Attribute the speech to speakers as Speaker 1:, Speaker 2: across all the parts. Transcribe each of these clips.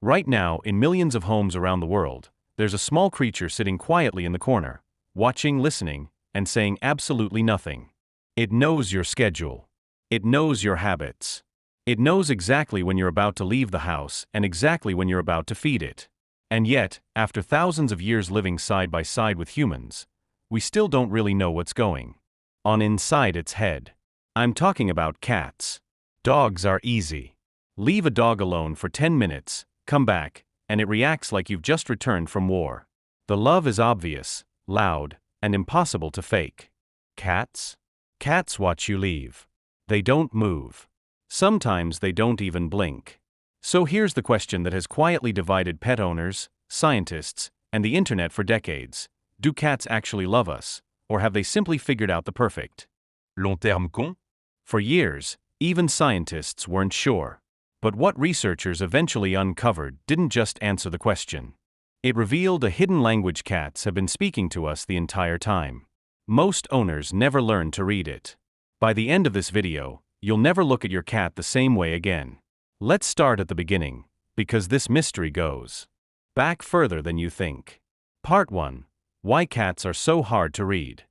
Speaker 1: Right now, in millions of homes around the world, there's a small creature sitting quietly in the corner, watching, listening, and saying absolutely nothing. It knows your schedule. It knows your habits. It knows exactly when you're about to leave the house and exactly when you're about to feed it. And yet, after thousands of years living side by side with humans, we still don't really know what's going on inside its head. I'm talking about cats. Dogs are easy. Leave a dog alone for 10 minutes, come back, and it reacts like you've just returned from war. The love is obvious, loud, and impossible to fake. Cats? Cats watch you leave. They don't move. Sometimes they don't even blink. So here's the question that has quietly divided pet owners, scientists, and the internet for decades. Do cats actually love us, or have they simply figured out the perfect
Speaker 2: Long terme con?
Speaker 1: For years, even scientists weren't sure. But what researchers eventually uncovered didn't just answer the question. It revealed a hidden language cats have been speaking to us the entire time. Most owners never learn to read it. By the end of this video, you'll never look at your cat the same way again. Let's start at the beginning, because this mystery goes back further than you think. Part 1. Why cats are so hard to read.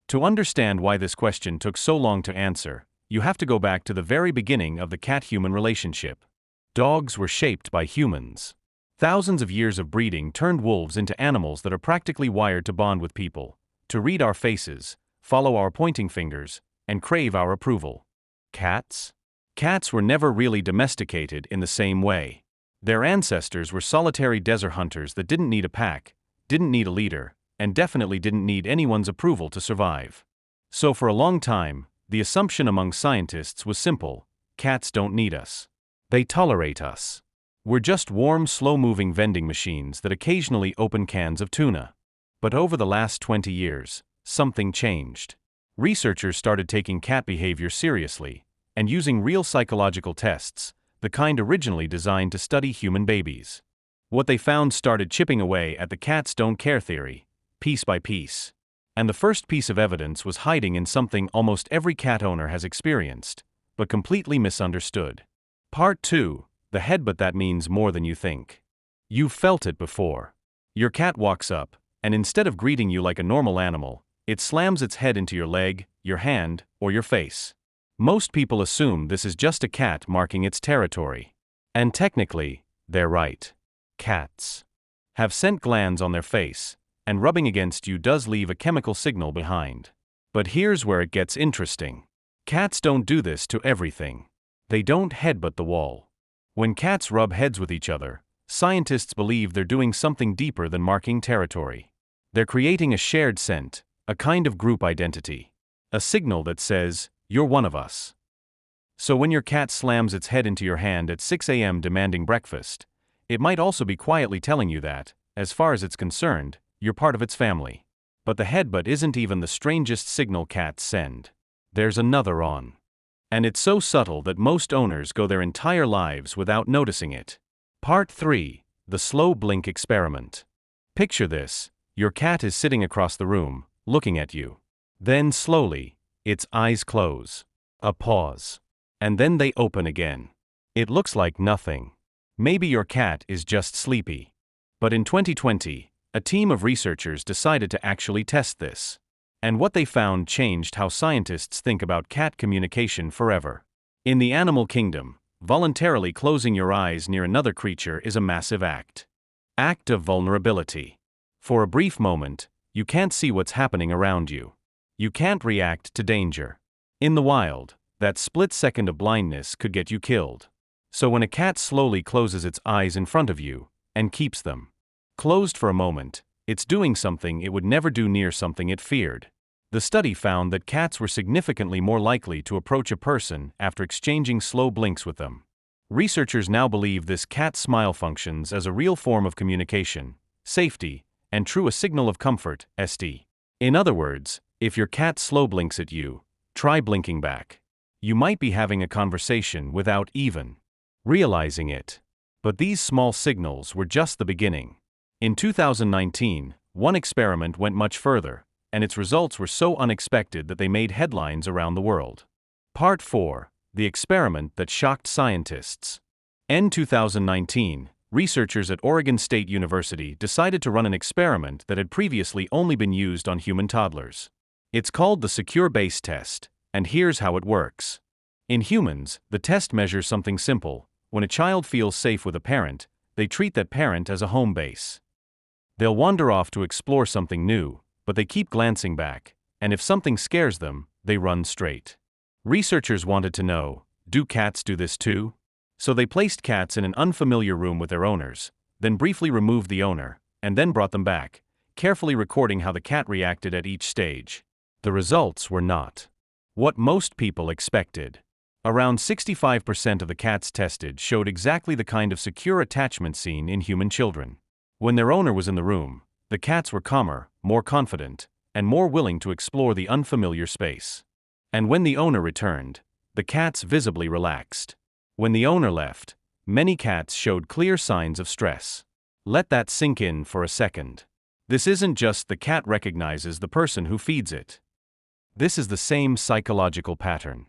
Speaker 1: To understand why this question took so long to answer, you have to go back to the very beginning of the cat-human relationship. Dogs were shaped by humans. Thousands of years of breeding turned wolves into animals that are practically wired to bond with people, to read our faces, follow our pointing fingers, and crave our approval. Cats? Cats were never really domesticated in the same way. Their ancestors were solitary desert hunters that didn't need a pack, didn't need a leader, and definitely didn't need anyone's approval to survive. So for a long time, the assumption among scientists was simple: cats don't need us. They tolerate us. We're just warm, slow-moving vending machines that occasionally open cans of tuna. But over the last 20 years, something changed. Researchers started taking cat behavior seriously and using real psychological tests, the kind originally designed to study human babies. What they found started chipping away at the cats don't care theory, piece by piece. And the first piece of evidence was hiding in something almost every cat owner has experienced, but completely misunderstood. Part 2. The headbutt that means more than you think. You've felt it before. Your cat walks up, and instead of greeting you like a normal animal, it slams its head into your leg, your hand, or your face. Most people assume this is just a cat marking its territory. And technically, they're right. Cats have scent glands on their face, and rubbing against you does leave a chemical signal behind. But here's where it gets interesting. Cats don't do this to everything. They don't headbutt the wall. When cats rub heads with each other, scientists believe they're doing something deeper than marking territory. They're creating a shared scent, a kind of group identity. A signal that says, you're one of us. So when your cat slams its head into your hand at 6 a.m. demanding breakfast, it might also be quietly telling you that, as far as it's concerned, you're part of its family. But the headbutt isn't even the strangest signal cats send. There's another on. And it's so subtle that most owners go their entire lives without noticing it. Part 3. The slow blink experiment. Picture this: your cat is sitting across the room, looking at you. Then slowly, its eyes close. A pause. And then they open again. It looks like nothing. Maybe your cat is just sleepy. But in 2020, a team of researchers decided to actually test this. And what they found changed how scientists think about cat communication forever. In the animal kingdom, voluntarily closing your eyes near another creature is a massive act. Act of vulnerability. For a brief moment, you can't see what's happening around you. You can't react to danger. In the wild, that split second of blindness could get you killed. So when a cat slowly closes its eyes in front of you, and keeps them closed for a moment, it's doing something it would never do near something it feared. The study found that cats were significantly more likely to approach a person after exchanging slow blinks with them. Researchers now believe this cat smile functions as a real form of communication, safety, and true a signal of comfort, st. In other words, if your cat slow blinks at you, try blinking back. You might be having a conversation without even realizing it. But these small signals were just the beginning. In 2019, one experiment went much further, and its results were so unexpected that they made headlines around the world. Part 4. The experiment that shocked scientists. In 2019, researchers at Oregon State University decided to run an experiment that had previously only been used on human toddlers. It's called the Secure Base Test, and here's how it works. In humans, the test measures something simple. When a child feels safe with a parent, they treat that parent as a home base. They'll wander off to explore something new, but they keep glancing back, and if something scares them, they run straight. Researchers wanted to know, do cats do this too? So they placed cats in an unfamiliar room with their owners, then briefly removed the owner, and then brought them back, carefully recording how the cat reacted at each stage. The results were not what most people expected. Around 65% of the cats tested showed exactly the kind of secure attachment seen in human children. When their owner was in the room, the cats were calmer, more confident, and more willing to explore the unfamiliar space. And when the owner returned, the cats visibly relaxed. When the owner left, many cats showed clear signs of stress. Let that sink in for a second. This isn't just the cat recognizes the person who feeds it. This is the same psychological pattern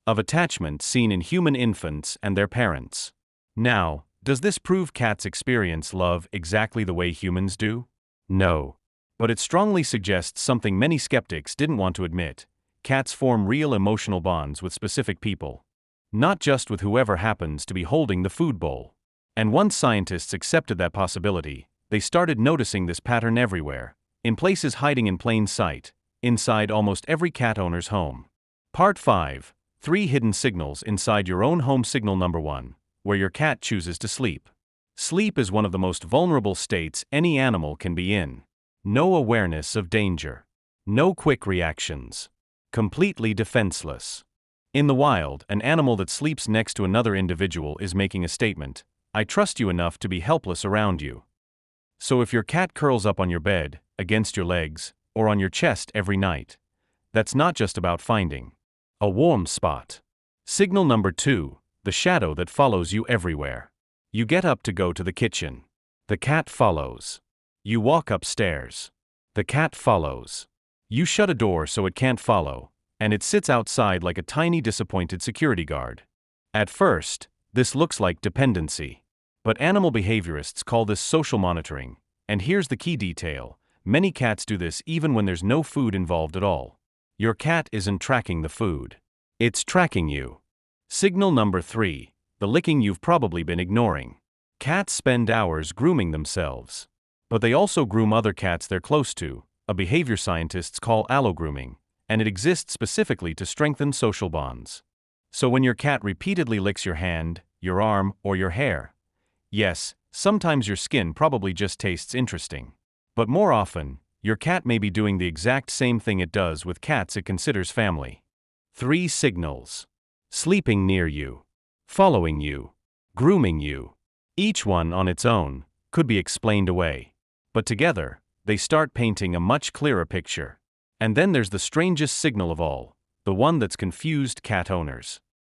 Speaker 1: of attachment seen in human infants and their parents. Now, does this prove cats experience love exactly the way humans do? No. But it strongly suggests something many skeptics didn't want to admit. Cats form real emotional bonds with specific people, not just with whoever happens to be holding the food bowl. And once scientists accepted that possibility, they started noticing this pattern everywhere, in places hiding in plain sight, inside almost every cat owner's home. Part 5. 3 Hidden Signals Inside Your Own Home. Signal number 1. Where your cat chooses to sleep. Sleep is one of the most vulnerable states any animal can be in. No awareness of danger. No quick reactions. Completely defenseless. In the wild, an animal that sleeps next to another individual is making a statement. I trust you enough to be helpless around you. So if your cat curls up on your bed, against your legs, or on your chest every night, that's not just about finding a warm spot. Signal number 2. The shadow that follows you everywhere. You get up to go to the kitchen. The cat follows. You walk upstairs. The cat follows. You shut a door so it can't follow, and it sits outside like a tiny disappointed security guard. At first, this looks like dependency. But animal behaviorists call this social monitoring, and here's the key detail. Many cats do this even when there's no food involved at all. Your cat isn't tracking the food. It's tracking you. Signal number 3. The licking you've probably been ignoring. Cats spend hours grooming themselves. But they also groom other cats they're close to, a behavior scientists call allogrooming, and it exists specifically to strengthen social bonds. So when your cat repeatedly licks your hand, your arm, or your hair, yes, sometimes your skin probably just tastes interesting. But more often, your cat may be doing the exact same thing it does with cats it considers family. 3 signals. Sleeping near you. Following you. Grooming you. Each one on its own could be explained away. But together, they start painting a much clearer picture. And then there's the strangest signal of all, the one that's confused cat owners.